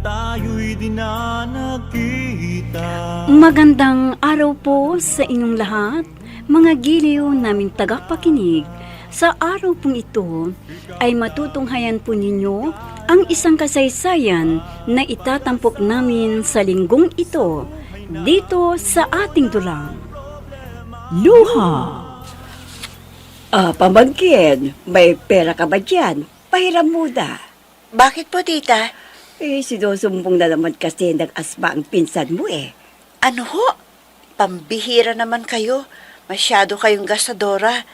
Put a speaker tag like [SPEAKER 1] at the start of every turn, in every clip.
[SPEAKER 1] tayo'y di na nakita.
[SPEAKER 2] Magandang araw po sa inyong lahat, mga giliw naming tagapakinig. Sa araw pong ito ay matutunghayan po ninyo ang isang kasaysayan na itatampok namin sa linggong ito dito sa ating dulang. Luha!
[SPEAKER 3] Pamangkin, may pera ka ba dyan? Pahiram muna.
[SPEAKER 4] Bakit po, tita?
[SPEAKER 3] Sinusumbong na naman kasi ng asma ang pinsan mo eh.
[SPEAKER 4] Ano ho? Pambihira naman kayo. Masyado kayong gastadora.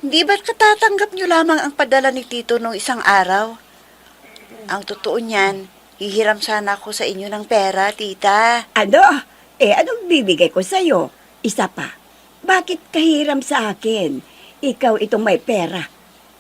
[SPEAKER 4] Hindi ba't katatanggap nyo lamang ang padala ni Tito nung isang araw? Ang totoo niyan, hihiram sana ako sa inyo ng pera, tita.
[SPEAKER 3] Ano? Anong bibigay ko sa'yo? Isa pa. Bakit kahiram sa akin? Ikaw itong may pera.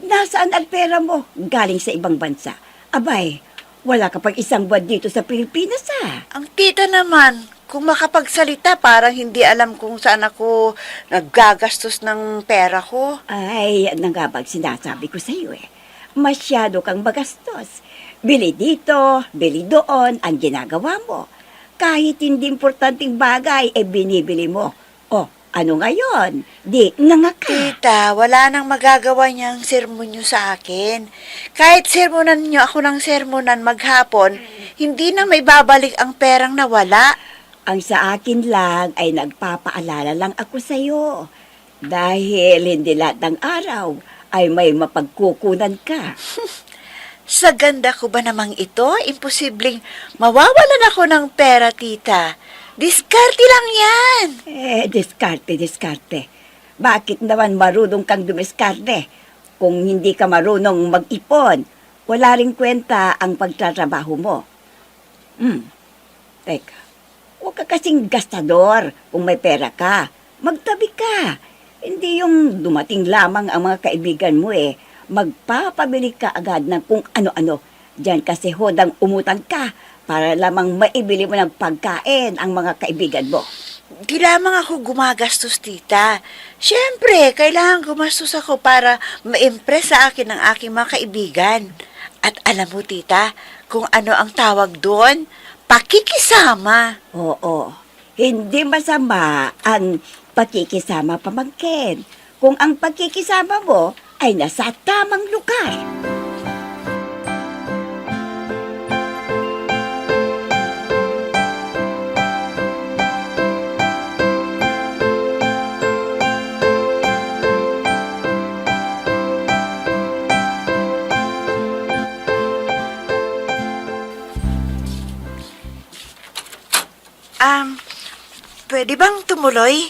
[SPEAKER 3] Nasaan ang pera mo? Galing sa ibang bansa. Abay, wala ka pang isang buwan dito sa Pilipinas
[SPEAKER 4] Ang tita naman, kung makapagsalita, parang hindi alam kung saan ako naggagastos ng pera ko.
[SPEAKER 3] Ay, yan na nga bang sinasabi ko sa'yo eh. Masyado kang magastos. Bili dito, bili doon, ang ginagawa mo. Kahit hindi importanteng bagay, binibili mo. O, ano ngayon? Di nga ka.
[SPEAKER 4] Tita, wala nang magagawa niyang sermon niyo sa akin. Kahit sermonan niyo ako ng sermonan maghapon, hindi na may babalik ang perang nawala.
[SPEAKER 3] Ang sa akin lang ay nagpapaalala lang ako sa'yo. Dahil hindi lahat ng araw ay may mapagkukunan ka.
[SPEAKER 4] Sa ganda ko ba namang ito, imposibleng mawawalan ako ng pera, tita. Diskarte lang yan.
[SPEAKER 3] Diskarte. Bakit naman marunong kang dumiskarte? Kung hindi ka marunong mag-ipon, wala ring kwenta ang pagtatrabaho mo. Teka, huwag ka kasing gastador kung may pera ka. Magtabi ka. Hindi yung dumating lamang ang mga kaibigan mo magpapabili ka agad ng kung ano-ano. Diyan kasi hodang umutang ka para lamang maibili mo ng pagkain ang mga kaibigan mo.
[SPEAKER 4] Di lamang ako gumagastos, tita. Siyempre, kailangan gumastos ako para ma-impress sa akin ng aking mga kaibigan. At alam mo, tita, kung ano ang tawag doon? Pakikisama.
[SPEAKER 3] Oo, hindi masama ang pakikisama, pamangkin. Kung ang pakikisama mo ay nasa tamang lugar.
[SPEAKER 4] Pwede bang tumuloy?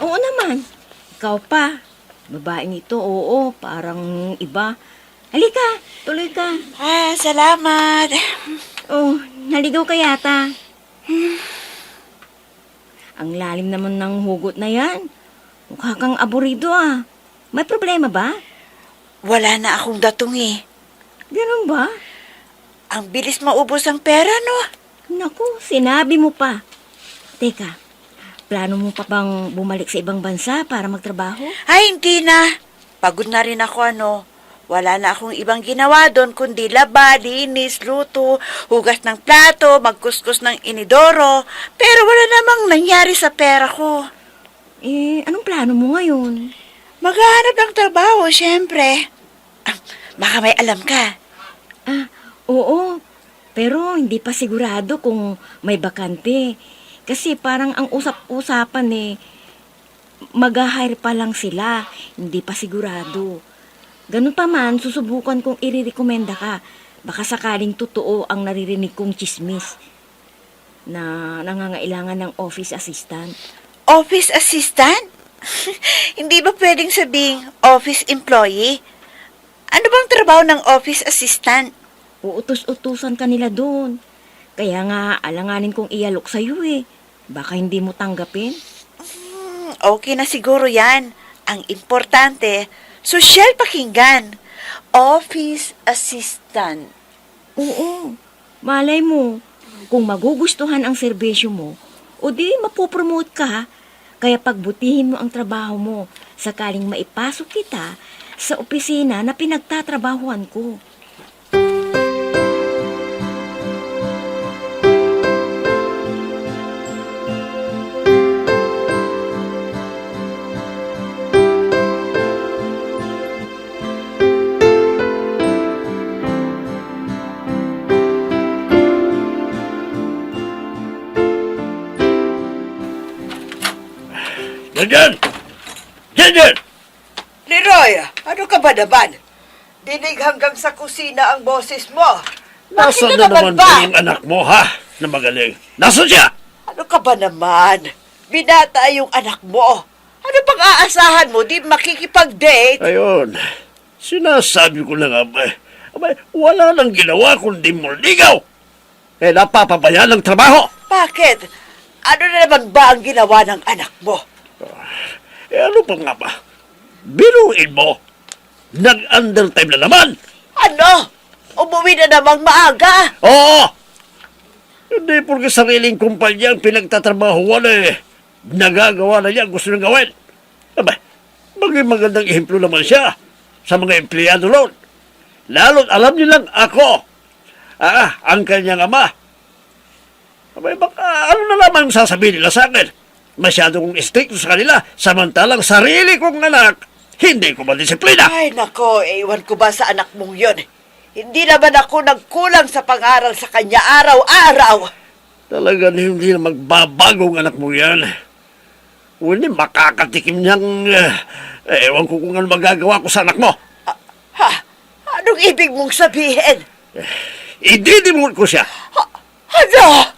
[SPEAKER 5] Oo naman. Ikaw pa. Babaeng ito, oo, parang iba. Halika, tuloy ka.
[SPEAKER 4] Salamat.
[SPEAKER 5] Oh, naligaw ka yata. Ang lalim naman ng hugot na yan. Mukha kang aburido ah. May problema ba?
[SPEAKER 4] Wala na akong datong eh.
[SPEAKER 5] Ganun ba?
[SPEAKER 4] Ang bilis maubos ang pera, no?
[SPEAKER 5] Naku, sinabi mo pa. Teka, plano mo pa bang bumalik sa ibang bansa para magtrabaho?
[SPEAKER 4] Ay, hindi na. Pagod na rin ako, ano. Wala na akong ibang ginawa doon kundi laba, linis, luto, hugas ng plato, magkuskus ng inidoro. Pero wala namang nangyari sa pera ko.
[SPEAKER 5] Anong plano mo ngayon?
[SPEAKER 4] Maghahanap ng trabaho, syempre. Baka may alam ka.
[SPEAKER 5] Oo. Pero hindi pa sigurado kung may bakante. Kasi parang ang usap-usapan mag-hire pa lang sila. Hindi pa sigurado. Ganun pa man, susubukan kong i-recommenda ka. Baka sakaling totoo ang naririnig kong chismis na nangangailangan ng office assistant.
[SPEAKER 4] Office assistant? Hindi ba pwedeng sabing office employee? Ano bang trabaho ng office assistant?
[SPEAKER 5] Uutos-utusan ka nila doon. Kaya nga, alanganin kong ialok sa'yo Baka hindi mo tanggapin.
[SPEAKER 4] Okay na siguro yan. Ang importante, sosyal pakinggan. Office assistant.
[SPEAKER 5] Oo. Malay mo, kung magugustuhan ang serbisyo mo, o di mapopromote ka, kaya pagbutihin mo ang trabaho mo, sakaling maipasok kita sa opisina na pinagtatrabahuan ko.
[SPEAKER 6] Nandyan! Diyan!
[SPEAKER 4] Leroy, ano ka ba naman? Dinig hanggang sa kusina ang boses mo.
[SPEAKER 6] Nasaan
[SPEAKER 4] Bakit
[SPEAKER 6] na naman
[SPEAKER 4] ba?
[SPEAKER 6] ba yung anak mo, ha? Na magaling. Nasaan siya?
[SPEAKER 4] Ano ka ba naman? Binata yung anak mo. Ano pang aasahan mo? Di makikipag-date?
[SPEAKER 6] Ayun. Sinasabi ko na nga ba, abay, wala nang ginawa kundi mo ligaw. Eh, napapabayaan ng trabaho.
[SPEAKER 4] Bakit? Ano na naman ba ang ginawa ng anak mo?
[SPEAKER 6] Eh, ano pa nga ba? Biruin mo. Nag-undertime na naman.
[SPEAKER 4] Ano? Umuwi na namang maaga?
[SPEAKER 6] Oo! Hindi porque sariling kumpanya ang pinagtatrabahuan eh. Nagagawa na niya ang gusto niyang gawin. Abay, maging magandang ehemplo naman siya sa mga empleyado roon. Lalo't alam nilang ako, ang kanyang ama. Abay, baka ano na lamang sasabihin nila sa akin? Masyado kong stricto sa kanila, samantalang sarili kong anak, hindi ko madisiplina.
[SPEAKER 4] Ay, nako, ewan ko ba sa anak mong yun? Hindi naman ako nagkulang sa pangaral sa kanya araw-araw.
[SPEAKER 6] Talaga hindi na magbabagong anak mo yan. Hindi makakatikim niyang, ewan ko kung ano magagawa ko sa anak mo.
[SPEAKER 4] Ha? Anong ibig mong sabihin?
[SPEAKER 6] Ididimul ko siya.
[SPEAKER 4] Ano?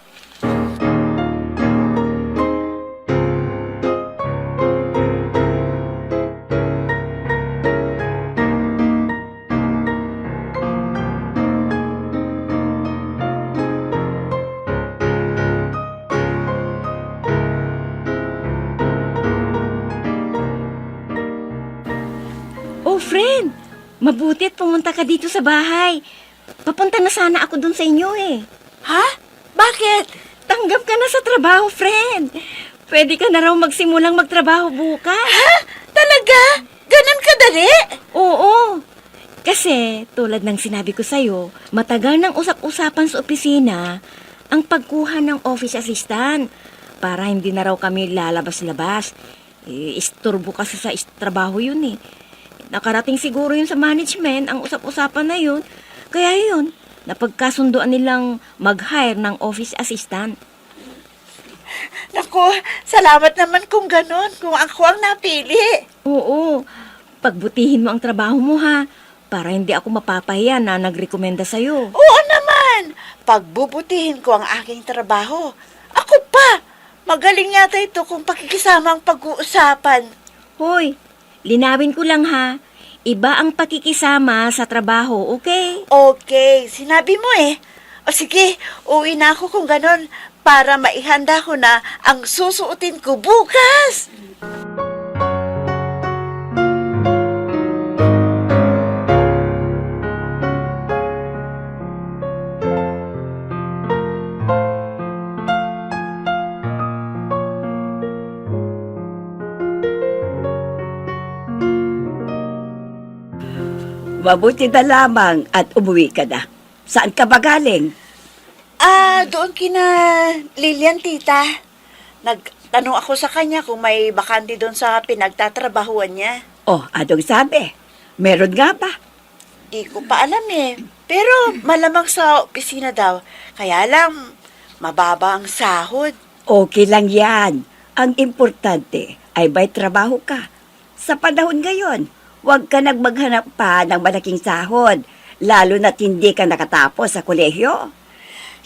[SPEAKER 5] Oh, friend, mabuti at pumunta ka dito sa bahay. Papunta na sana ako dun sa inyo eh.
[SPEAKER 4] Ha? Bakit?
[SPEAKER 5] Tanggap ka na sa trabaho, friend. Pwede ka na raw magsimulang magtrabaho bukas.
[SPEAKER 4] Ha? Talaga? Ganun kadali?
[SPEAKER 5] Oo. Kasi, tulad ng sinabi ko sa'yo, matagal nang usap-usapan sa opisina ang pagkuha ng office assistant para hindi na raw kami lalabas-labas. Istorbo kasi sa trabaho yun eh. Nakarating siguro yun sa management ang usap-usapan na yun. Kaya yun, napagkasunduan nilang mag-hire ng office assistant.
[SPEAKER 4] Naku, salamat naman kung ganun, kung ako ang napili.
[SPEAKER 5] Oo, pagbutihin mo ang trabaho mo ha, para hindi ako mapapahiya na nagrekomenda sa'yo.
[SPEAKER 4] Oo naman, pagbubutihin ko ang aking trabaho. Ako pa, magaling yata ito kung pakikisama ang pag-uusapan.
[SPEAKER 5] Hoy, linawin ko lang ha, iba ang pakikisama sa trabaho, okay?
[SPEAKER 4] Okay, sinabi mo eh. O sige, uwi na ako kung ganun para maihanda ko na ang susuotin ko bukas.
[SPEAKER 3] Mabuti na lamang at umuwi ka na. Saan ka ba galing?
[SPEAKER 4] Doon kina Lilian, tita. Nagtanong ako sa kanya kung may bakante doon sa pinagtatrabahuan niya.
[SPEAKER 3] Oh, anong sabi? Meron nga ba?
[SPEAKER 4] Di ko pa alam eh. Pero malamang sa opisina daw. Kaya lang, mababa ang sahod.
[SPEAKER 3] Okay lang yan. Ang importante ay may trabaho ka. Sa panahon ngayon, huwag ka nagmaghanap pa ng malaking sahod, lalo na't hindi ka nakatapos sa kolehiyo.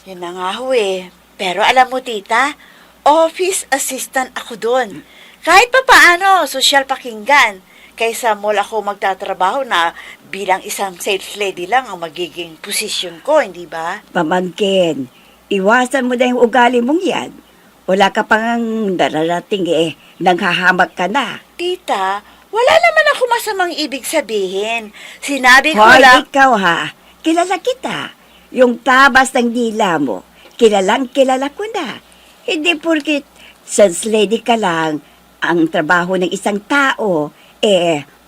[SPEAKER 4] Yun na nga ho eh. Pero alam mo, tita, office assistant ako doon. Kahit pa paano, social pakinggan. Kaysa mall ako magtatrabaho na bilang isang sales lady lang ang magiging posisyon ko, hindi ba?
[SPEAKER 3] Pamangkin, iwasan mo na yung ugali mong yan. Wala ka pang nararating eh, nanghahamak ka na.
[SPEAKER 4] Tita, wala naman ako masamang ibig sabihin. Sinabi ko
[SPEAKER 3] Hoy,
[SPEAKER 4] lang...
[SPEAKER 3] ikaw ha, kilala kita. Yung tabas ng dila mo, kilalang kilala ko na. Hindi porkit sales lady ka lang, ang trabaho ng isang tao,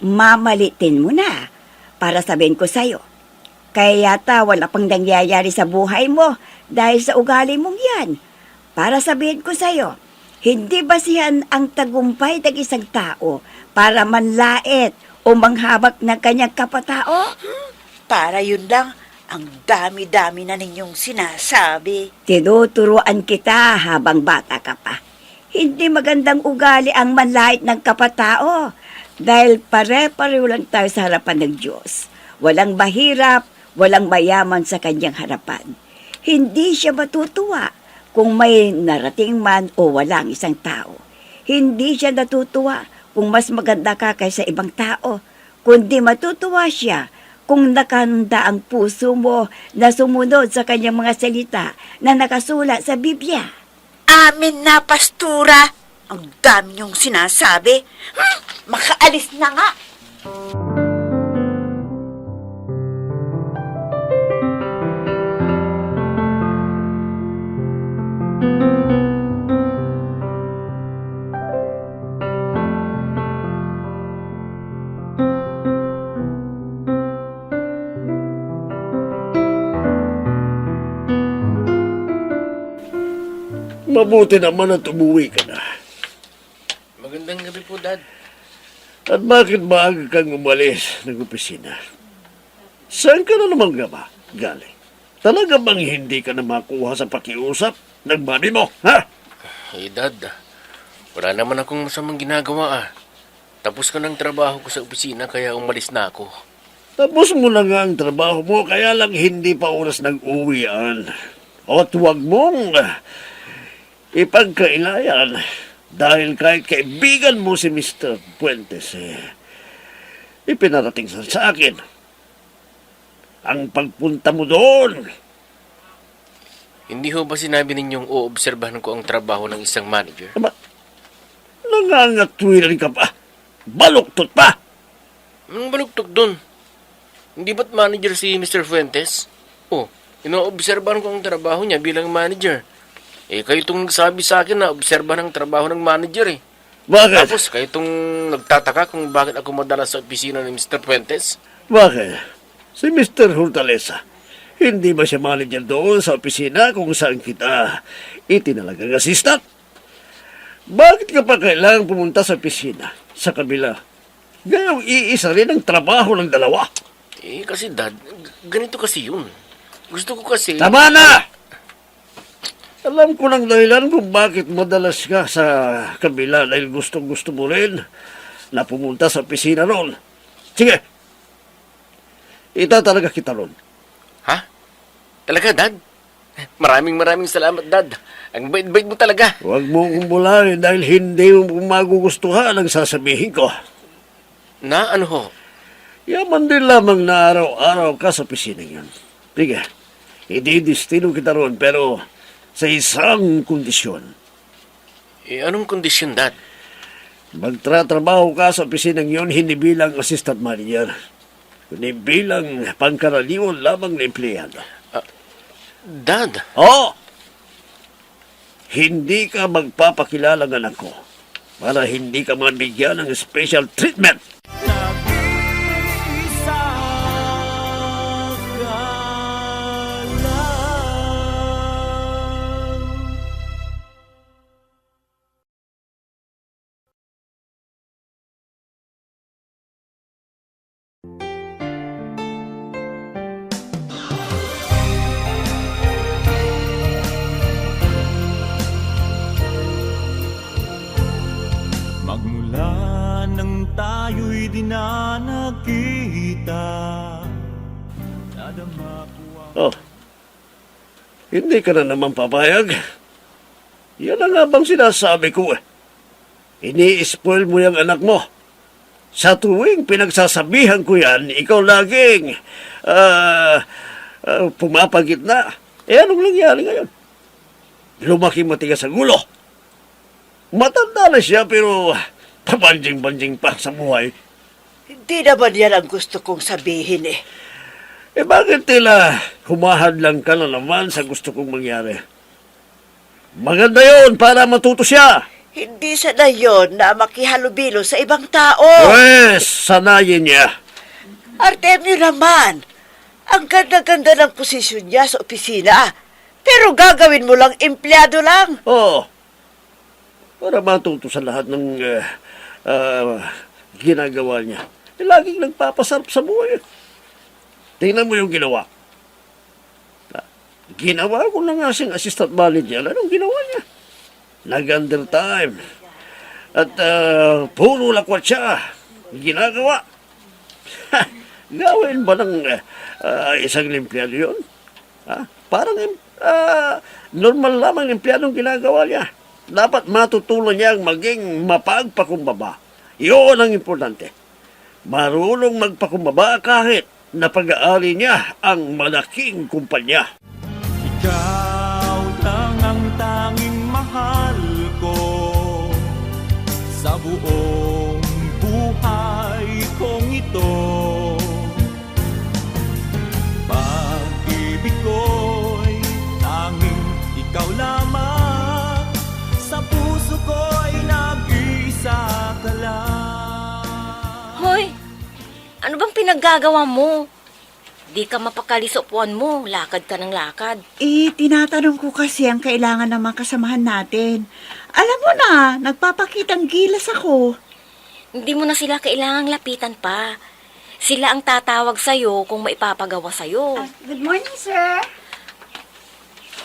[SPEAKER 3] mamalitin mo na. Para sabihin ko sa'yo, kaya yata wala pang nangyayari sa buhay mo dahil sa ugali mong yan. Para sabihin ko sa'yo, hindi basihan ang tagumpay ng isang tao para manlait o manghabak ng kanyang kapatao?
[SPEAKER 4] Para yun lang, ang dami-dami na ninyong sinasabi.
[SPEAKER 3] Tinuturuan kita habang bata ka pa. Hindi magandang ugali ang manlait ng kapatao dahil pare-pareho lang tayo sa harapan ng Diyos. Walang mahirap, walang mayaman sa kanyang harapan. Hindi siya matutuwa kung may narating man o walang isang tao. Hindi siya natutuwa kung mas maganda ka kaysa ibang tao, kundi matutuwa siya kung nakahanda ang puso mo na sumunod sa kanyang mga salita na nakasulat sa Biblia.
[SPEAKER 4] Amin na, pastura. Ang dami niyong sinasabi. Makaalis na nga.
[SPEAKER 6] Mabuti naman at umuwi ka na.
[SPEAKER 7] Magandang gabi po, Dad.
[SPEAKER 6] At bakit maaga kang umalis ng opisina? Saan ka na naman galing? Talaga bang hindi ka na makuha sa pakiusap ng mami mo, ha?
[SPEAKER 7] Eh, Dad, wala naman akong masamang ginagawa. Tapos ka ng trabaho ko sa opisina kaya umalis na ako.
[SPEAKER 6] Tapos mo na nga ang trabaho mo, kaya lang hindi pa oras ng uwian. At huwag mong ipagkailayan dahil kahit kaibigan mo si Mr. Puentes, ipinarating sa akin ang pagpunta mo doon.
[SPEAKER 7] Hindi ho ba sinabi ninyong uobserbahan ko ang trabaho ng isang manager?
[SPEAKER 6] Aba, nangangatwiran ka pa. Baluktot pa.
[SPEAKER 7] Anong balugtog doon? Hindi ba't manager si Mr. Fuentes? Oh, inoobserbahan ko ang trabaho niya bilang manager. Eh, kayo itong nagsabi sa akin na obserbahan ang trabaho ng manager eh.
[SPEAKER 6] Bakit?
[SPEAKER 7] Tapos, kayo itong nagtataka kung bakit ako madala sa opisina ni Mr. Fuentes?
[SPEAKER 6] Bakit? Si Mr. Hortaleza, hindi ba siya manager doon sa opisina kung saan kita itinalagang assistant? Bakit ka pa kailangang pumunta sa opisina sa kabila? Gayong iisa rin ang trabaho ng dalawa.
[SPEAKER 7] Eh, kasi Dad, ganito kasi yun. Gusto ko kasi...
[SPEAKER 6] Tama na! Alam ko ng dahilan kung bakit madalas ka sa kabila dahil gustong-gusto mo rin na pumunta sa opisina noon. Sige, itatalaga kita ron.
[SPEAKER 7] Ha? Talaga, Dad? Maraming salamat, Dad. Ang bait-bait mo talaga.
[SPEAKER 6] Huwag mo kumbulahin dahil hindi mo magugustuhan ang sasabihin ko.
[SPEAKER 7] Na ano ho?
[SPEAKER 6] Yaman din lamang na araw-araw ka sa opisina yan. Sige, ididistino kita ron pero sa isang kondisyon.
[SPEAKER 7] Eh, anong kondisyon, Dad?
[SPEAKER 6] Magtratrabaho ka sa opisina yon hindi bilang assistant manager, kundi bilang pangkaraniwan lamang na empleyado.
[SPEAKER 7] Dad?
[SPEAKER 6] Oo! Hindi ka magpapakilala ng anak ko para hindi ka mabigyan ng special treatment.
[SPEAKER 1] Nag-iisa ka lang. Magmula nang tayo'y di na nakita, nadama ko ang
[SPEAKER 6] Oh, hindi ka na naman papayag. Yan ang nga bang sinasabi ko eh. Ini-spoil mo yung anak mo. Sa tuwing pinagsasabihan ko yan, ikaw laging pumapagit na. Eh anong nangyari ngayon? Lumaki matigas sa gulo. Matanda na siya pero pabanjing-banjing pa sa buhay.
[SPEAKER 4] Hindi naman yan ang gusto kong sabihin eh.
[SPEAKER 6] Eh bakit tila humahadlang ka na naman sa gusto kong mangyari? Maganda yon para matuto siya.
[SPEAKER 4] Hindi sana yon na makihalubilo sa ibang tao.
[SPEAKER 6] Pwes, sanayin niya.
[SPEAKER 4] Artemio naman, ang ganda-ganda ng posisyon niya sa opisina. Pero gagawin mo lang empleyado lang.
[SPEAKER 6] Oo. Para matuto sa lahat ng ginagawa niya. Eh, laging nagpapasarap sa buhay. Tingnan mo yung ginawa. Ginawa ko na nga siyang assistant manager. Anong ginawa niya? nag-undertime. At puro lakwat siya. Ginagawa. Gawin ba ng isang empleyado yun? Ha? Parang normal lamang empleyadong ginagawa niya. Dapat matutunan niyang maging mapagpakumbaba. Iyon ang importante. Marunong magpakumbaba kahit na pag-aari niya ang malaking kumpanya.
[SPEAKER 1] Ikaw lang ang tanging mahal ko sa buong buhay kong ito. Pag-ibig ko'y tanging ikaw lamang, sa puso ko'y nag-iisa ka lang.
[SPEAKER 5] Hoy, ano bang pinaggagawa mo? Di ka mapakali sa upuan mo, lakad ka ng lakad.
[SPEAKER 4] Tinatanong ko kasi ang kailangan ng mga kasamahan natin. Alam mo na, nagpapakitang gilas ako.
[SPEAKER 5] Hindi mo na sila kailangang lapitan pa. Sila ang tatawag sa'yo kung maipapagawa sa'yo.
[SPEAKER 3] Good morning, sir.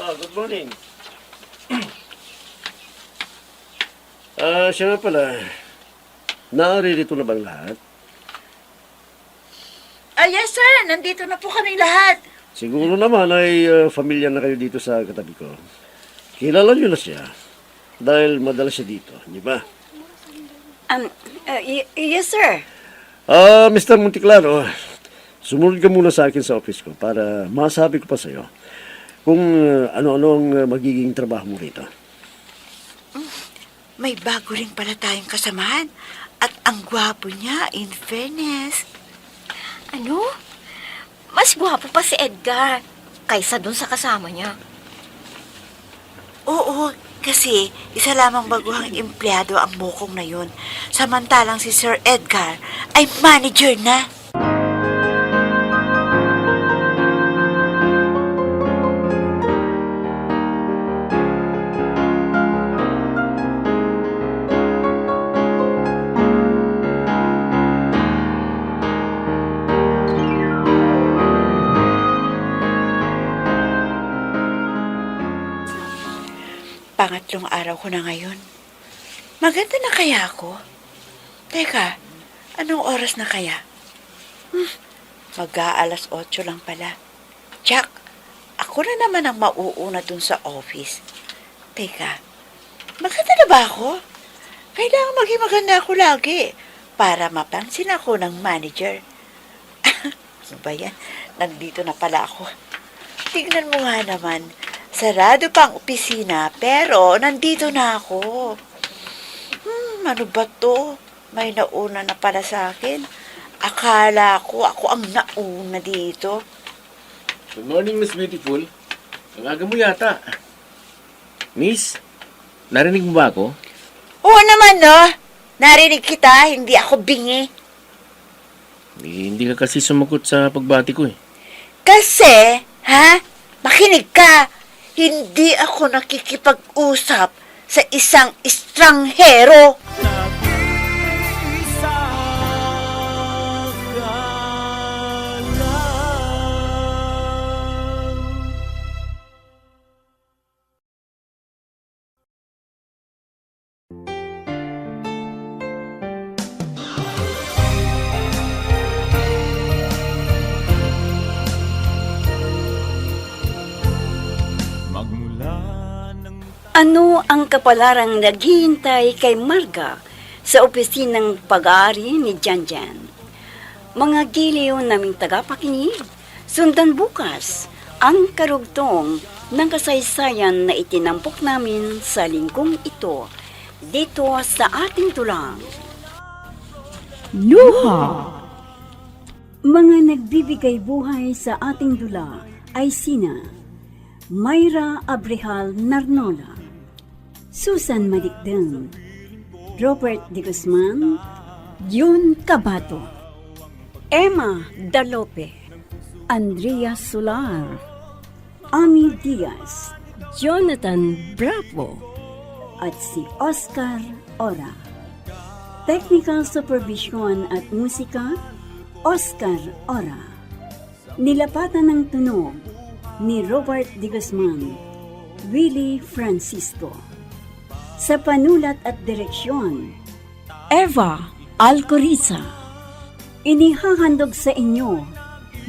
[SPEAKER 6] Good morning. Siya nga pala, naririto na bang lahat?
[SPEAKER 4] Yes sir, nandito na po kami lahat.
[SPEAKER 6] Siguro naman ay familiar na kayo dito sa katabi ko. Kilala niyo na siya dahil madalas siya dito, di ba?
[SPEAKER 3] Yes, sir.
[SPEAKER 6] Mr. Monteclaro, sumunod ka muna sa akin sa office ko para masabi ko pa sa'yo kung ano-ano ang magiging trabaho mo rito.
[SPEAKER 4] May bago rin pala tayong kasamahan. At ang gwapo niya, in fairness.
[SPEAKER 5] Ano? Mas gwapo pa si Edgar kaysa dun sa kasama niya.
[SPEAKER 4] Oo, kasi isa lamang baguhang empleyado ang mukong na yun. Samantalang si Sir Edgar ay manager na. Pangatlong araw ko na ngayon. Maganda na kaya ako? Teka, anong oras na kaya? Mag-aalas 8 lang pala. Jack, ako na naman ang mauuna dun sa office. Teka, maganda na ba ako? Kailangan maging maganda ako lagi para mapansin ako ng manager. Ano ba yan? Nandito na pala ako. Tignan mo nga naman. Sarado pa ang opisina, pero nandito na ako. Ano ba to? May nauna na pala sa akin. Akala ko ako ang nauna dito.
[SPEAKER 7] Good morning, Miss Beautiful. Ang aga mo yata. Miss, narinig mo ba ako?
[SPEAKER 4] Oo naman, no? Narinig kita, hindi ako bingi.
[SPEAKER 7] Hindi ka kasi sumagot sa pagbati ko eh.
[SPEAKER 4] Kasi, makinig ka. Hindi ako nakikipag-usap sa isang estranghero.
[SPEAKER 1] Nag-iisa ka lang. Magmula ng
[SPEAKER 2] Ano ang kapalarang naghihintay kay Marga sa opisinang pag-aari ni Janjan? Mga giliw naming tagapakinig, sundan bukas ang karugtong ng kasaysayan na itinampok namin sa linggong ito dito sa ating tulang. Luha! Mga nagbibigay buhay sa ating dula ay sina Mayra Abrehal Narnola, Susan Malikdang, Robert De Guzman, Jun Cabato, Emma Dalope, Andrea Solar, Ami Diaz, Jonathan Bravo, at si Oscar Ora. Technical Supervision at Musika, Oscar Ora. Nilapatan ng tunog ni Robert De Guzman, Willie Francisco. Sa panulat at direksyon, Eva Alcoriza. Inihahandog sa inyo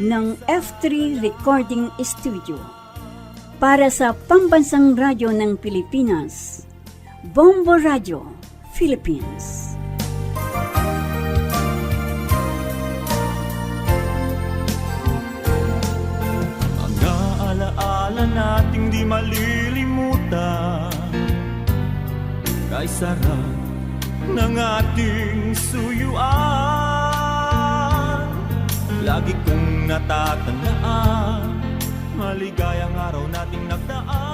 [SPEAKER 2] ng F3 Recording Studio para sa Pambansang Radyo ng Pilipinas, Bombo Radio, Philippines.
[SPEAKER 1] Mga alaala nating di malilimutan, kay sarap ng ating suyuan. Lagi kong natatandaan, maligayang araw nating nagdaan.